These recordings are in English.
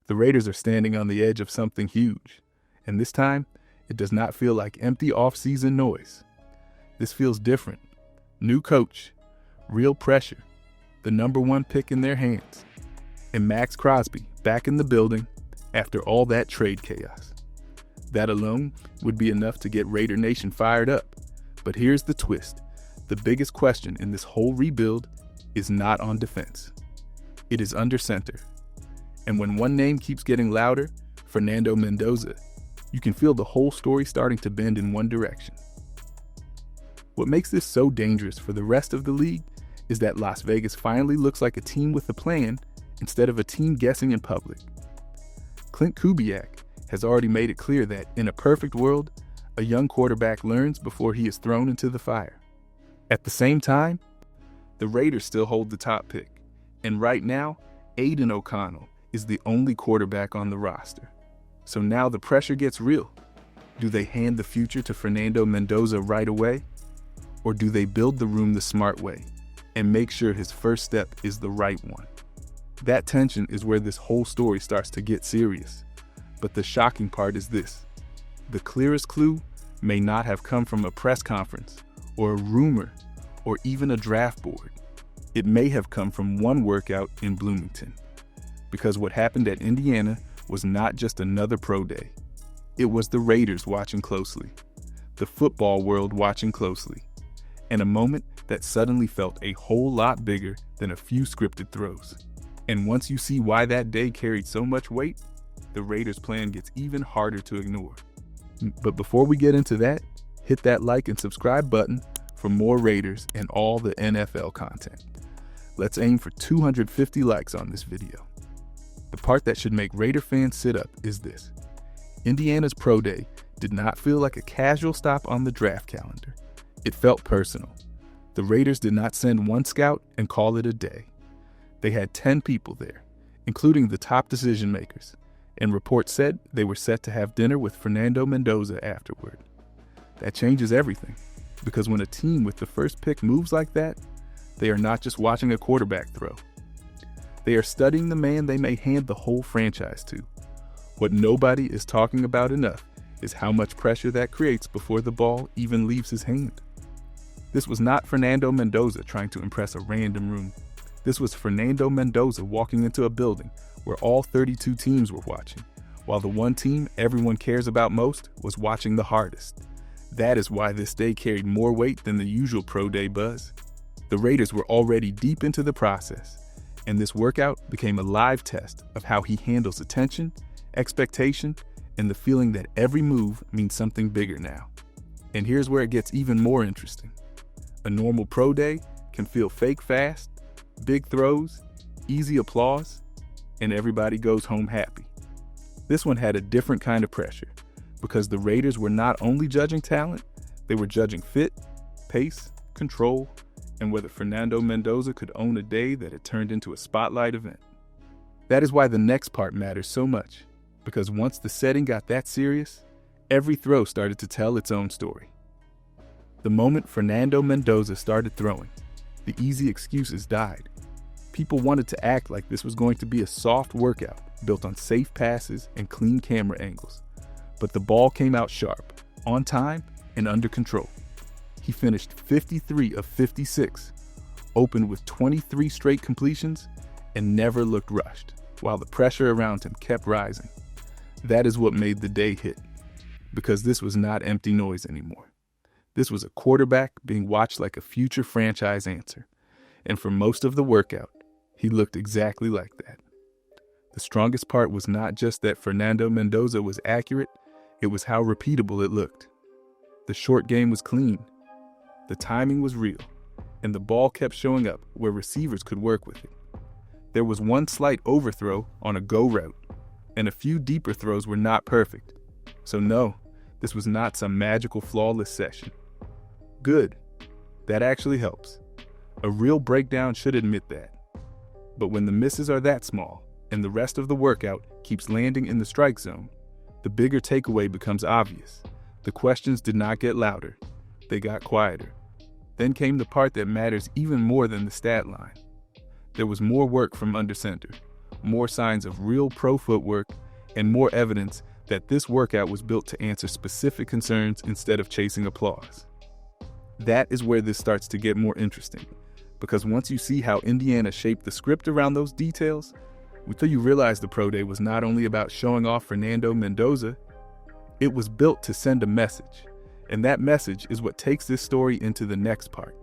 The Raiders are standing on the edge of something huge, and this time, it does not feel like empty off-season noise. This feels different. New coach, real pressure, the #1 pick in their hands, and Max Crosby back in the building after all that trade chaos. That alone would be enough to get Raider Nation fired up. But here's the twist. The biggest question in this whole rebuild is not on defense. It is under center. And when one name keeps getting louder, Fernando Mendoza, you can feel the whole story starting to bend in one direction. What makes this so dangerous for the rest of the league is that Las Vegas finally looks like a team with a plan instead of a team guessing in public. Clint Kubiak has already made it clear that, in a perfect world, a young quarterback learns before he is thrown into the fire. At the same time, the Raiders still hold the top pick, and right now, Aiden O'Connell is the only quarterback on the roster. So now the pressure gets real. Do they hand the future to Fernando Mendoza right away? Or do they build the room the smart way and make sure his first step is the right one? That tension is where this whole story starts to get serious. But the shocking part is this. The clearest clue may not have come from a press conference or a rumor or even a draft board. It may have come from one workout in Bloomington. Because what happened at Indiana was not just another pro day. It was the Raiders watching closely, the football world watching closely, and a moment that suddenly felt a whole lot bigger than a few scripted throws. And once you see why that day carried so much weight, the Raiders' plan gets even harder to ignore. But before we get into that, hit that like and subscribe button for more Raiders and all the NFL content. Let's aim for 250 likes on this video. The part that should make Raider fans sit up is this. Indiana's pro day did not feel like a casual stop on the draft calendar. It felt personal. The Raiders did not send one scout and call it a day. They had 10 people there, including the top decision makers, and reports said they were set to have dinner with Fernando Mendoza afterward. That changes everything, because when a team with the first pick moves like that, they are not just watching a quarterback throw. They are studying the man they may hand the whole franchise to. What nobody is talking about enough is how much pressure that creates before the ball even leaves his hand. This was not Fernando Mendoza trying to impress a random room. This was Fernando Mendoza walking into a building where all 32 teams were watching, while the one team everyone cares about most was watching the hardest. That is why this day carried more weight than the usual pro day buzz. The Raiders were already deep into the process, and this workout became a live test of how he handles attention, expectation, and the feeling that every move means something bigger now. And here's where it gets even more interesting. A normal pro day can feel fake fast, big throws, easy applause, and everybody goes home happy. This one had a different kind of pressure, because the Raiders were not only judging talent, they were judging fit, pace, control, and whether Fernando Mendoza could own a day that had turned into a spotlight event. That is why the next part matters so much, because once the setting got that serious, every throw started to tell its own story. The moment Fernando Mendoza started throwing, the easy excuses died. People wanted to act like this was going to be a soft workout built on safe passes and clean camera angles. But the ball came out sharp, on time, and under control. He finished 53 of 56, opened with 23 straight completions, and never looked rushed, while the pressure around him kept rising. That is what made the day hit, because this was not empty noise anymore. This was a quarterback being watched like a future franchise answer, and for most of the workout, he looked exactly like that. The strongest part was not just that Fernando Mendoza was accurate, it was how repeatable it looked. The short game was clean. The timing was real, and the ball kept showing up where receivers could work with it. There was one slight overthrow on a go route, and a few deeper throws were not perfect. So no, this was not some magical flawless session. Good. That actually helps. A real breakdown should admit that. But when the misses are that small, and the rest of the workout keeps landing in the strike zone, the bigger takeaway becomes obvious. The questions did not get louder. They got quieter. Then came the part that matters even more than the stat line. There was more work from under center, more signs of real pro footwork, and more evidence that this workout was built to answer specific concerns instead of chasing applause. That is where this starts to get more interesting, because once you see how Indiana shaped the script around those details, until you realize the Pro Day was not only about showing off Fernando Mendoza, it was built to send a message, and that message is what takes this story into the next part.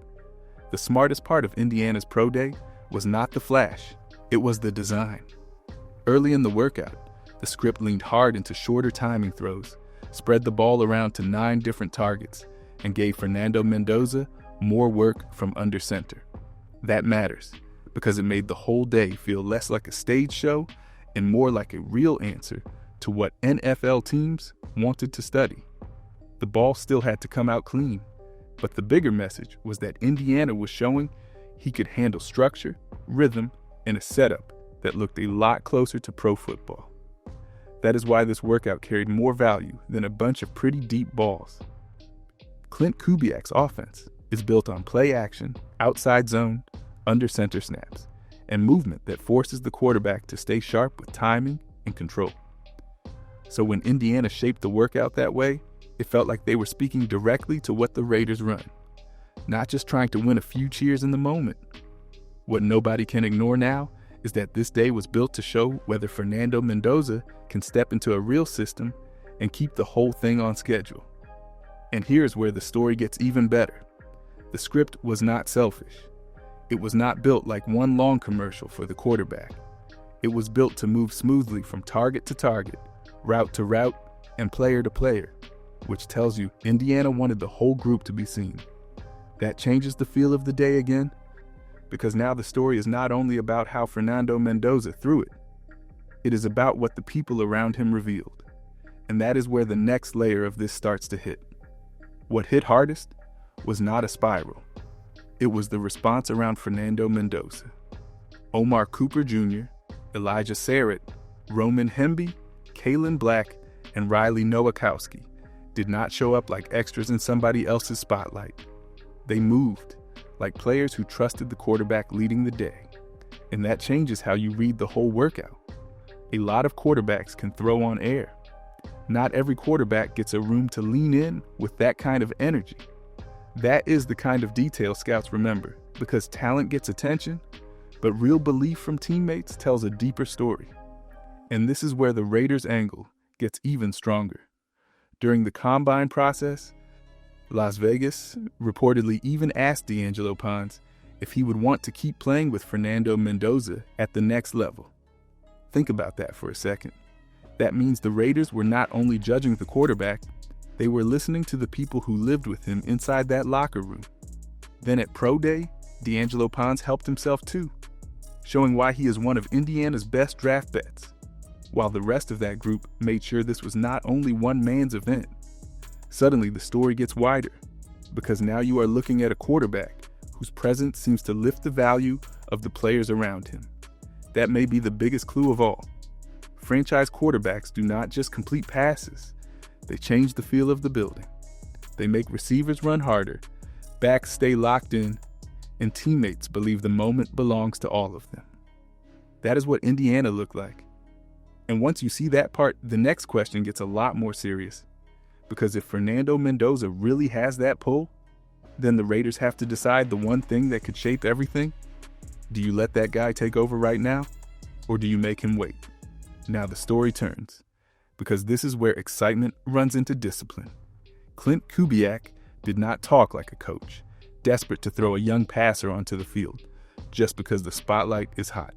The smartest part of Indiana's Pro Day was not the flash, it was the design. Early in the workout, the script leaned hard into shorter timing throws, spread the ball around to 9 different targets, and gave Fernando Mendoza more work from under center. That matters, because it made the whole day feel less like a stage show and more like a real answer to what NFL teams wanted to study. The ball still had to come out clean, but the bigger message was that Indiana was showing he could handle structure, rhythm, and a setup that looked a lot closer to pro football. That is why this workout carried more value than a bunch of pretty deep balls. Clint Kubiak's offense is built on play action, outside zone, under center snaps, and movement that forces the quarterback to stay sharp with timing and control. So when Indiana shaped the workout that way, it felt like they were speaking directly to what the Raiders run, not just trying to win a few cheers in the moment. What nobody can ignore now is that this day was built to show whether Fernando Mendoza can step into a real system and keep the whole thing on schedule. And here's where the story gets even better. The script was not selfish. It was not built like one long commercial for the quarterback. It was built to move smoothly from target to target, route to route, and player to player, which tells you Indiana wanted the whole group to be seen. That changes the feel of the day again, because now the story is not only about how Fernando Mendoza threw it, it is about what the people around him revealed. And that is where the next layer of this starts to hit. What hit hardest was not a spiral. It was the response around Fernando Mendoza. Omar Cooper Jr., Elijah Sarrett, Roman Hemby, Kalen Black, and Riley Nowakowski did not show up like extras in somebody else's spotlight. They moved like players who trusted the quarterback leading the day. And that changes how you read the whole workout. A lot of quarterbacks can throw on air. Not every quarterback gets a room to lean in with that kind of energy. That is the kind of detail scouts remember, because talent gets attention, but real belief from teammates tells a deeper story. And this is where the Raiders' angle gets even stronger. During the combine process, Las Vegas reportedly even asked D'Angelo Pons if he would want to keep playing with Fernando Mendoza at the next level. Think about that for a second. That means the Raiders were not only judging the quarterback, they were listening to the people who lived with him inside that locker room. Then at Pro Day, D'Angelo Pons helped himself too, showing why he is one of Indiana's best draft bets, while the rest of that group made sure this was not only one man's event. Suddenly the story gets wider, because now you are looking at a quarterback whose presence seems to lift the value of the players around him. That may be the biggest clue of all. Franchise quarterbacks do not just complete passes, they change the feel of the building. They make receivers run harder, backs stay locked in, and teammates believe the moment belongs to all of them. That is what Indiana looked like. And once you see that part, the next question gets a lot more serious. Because if Fernando Mendoza really has that pull, then the Raiders have to decide the one thing that could shape everything. Do you let that guy take over right now, or do you make him wait? Now the story turns, because this is where excitement runs into discipline. Clint Kubiak did not talk like a coach, desperate to throw a young passer onto the field, just because the spotlight is hot.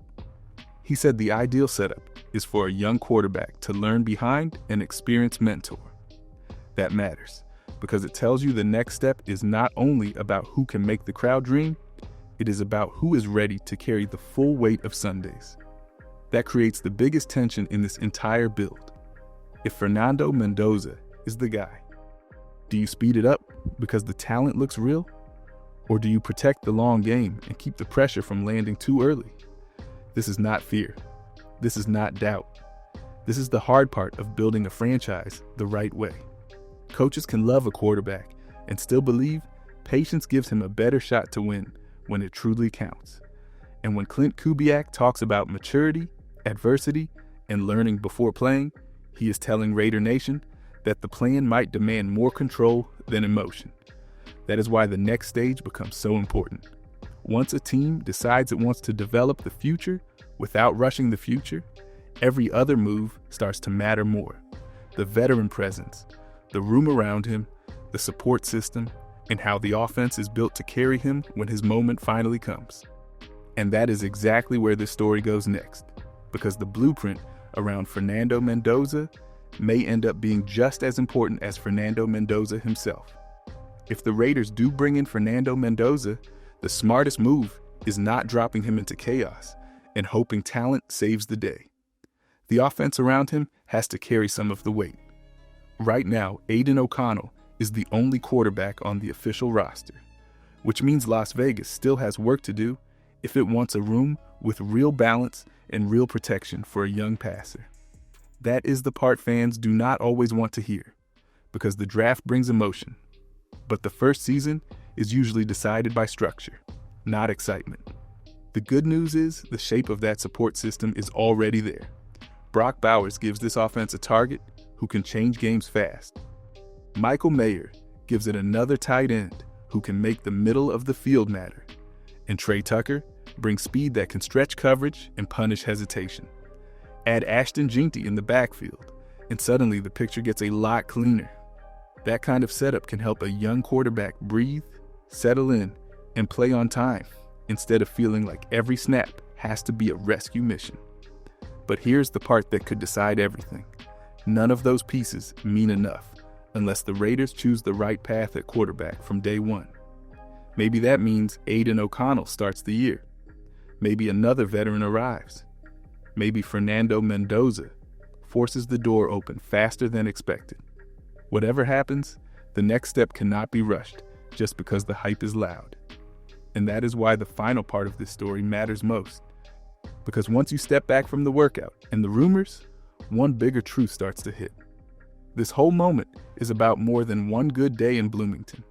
He said the ideal setup is for a young quarterback to learn behind an experienced mentor. That matters, because it tells you the next step is not only about who can make the crowd dream, it is about who is ready to carry the full weight of Sundays. That creates the biggest tension in this entire build. If Fernando Mendoza is the guy, do you speed it up because the talent looks real? Or do you protect the long game and keep the pressure from landing too early? This is not fear. This is not doubt. This is the hard part of building a franchise the right way. Coaches can love a quarterback and still believe patience gives him a better shot to win when it truly counts. And when Clint Kubiak talks about maturity adversity, and learning before playing, he is telling Raider Nation that the plan might demand more control than emotion. That is why the next stage becomes so important. Once a team decides it wants to develop the future without rushing the future, every other move starts to matter more. The veteran presence, the room around him, the support system, and how the offense is built to carry him when his moment finally comes. And that is exactly where this story goes next, because the blueprint around Fernando Mendoza may end up being just as important as Fernando Mendoza himself. If the Raiders do bring in Fernando Mendoza, the smartest move is not dropping him into chaos and hoping talent saves the day. The offense around him has to carry some of the weight. Right now, Aiden O'Connell is the only quarterback on the official roster, which means Las Vegas still has work to do if it wants a room with real balance and real protection for a young passer. That is the part fans do not always want to hear, because the draft brings emotion. But the first season is usually decided by structure, not excitement. The good news is the shape of that support system is already there. Brock Bowers gives this offense a target who can change games fast. Michael Mayer gives it another tight end who can make the middle of the field matter. And Trey Tucker brings speed that can stretch coverage and punish hesitation. Add Ashton Jeanty in the backfield, and suddenly the picture gets a lot cleaner. That kind of setup can help a young quarterback breathe, settle in, and play on time, instead of feeling like every snap has to be a rescue mission. But here's the part that could decide everything. None of those pieces mean enough unless the Raiders choose the right path at quarterback from day one. Maybe that means Aiden O'Connell starts the year. Maybe another veteran arrives. Maybe Fernando Mendoza forces the door open faster than expected. Whatever happens, the next step cannot be rushed just because the hype is loud. And that is why the final part of this story matters most. Because once you step back from the workout and the rumors, one bigger truth starts to hit. This whole moment is about more than one good day in Bloomington.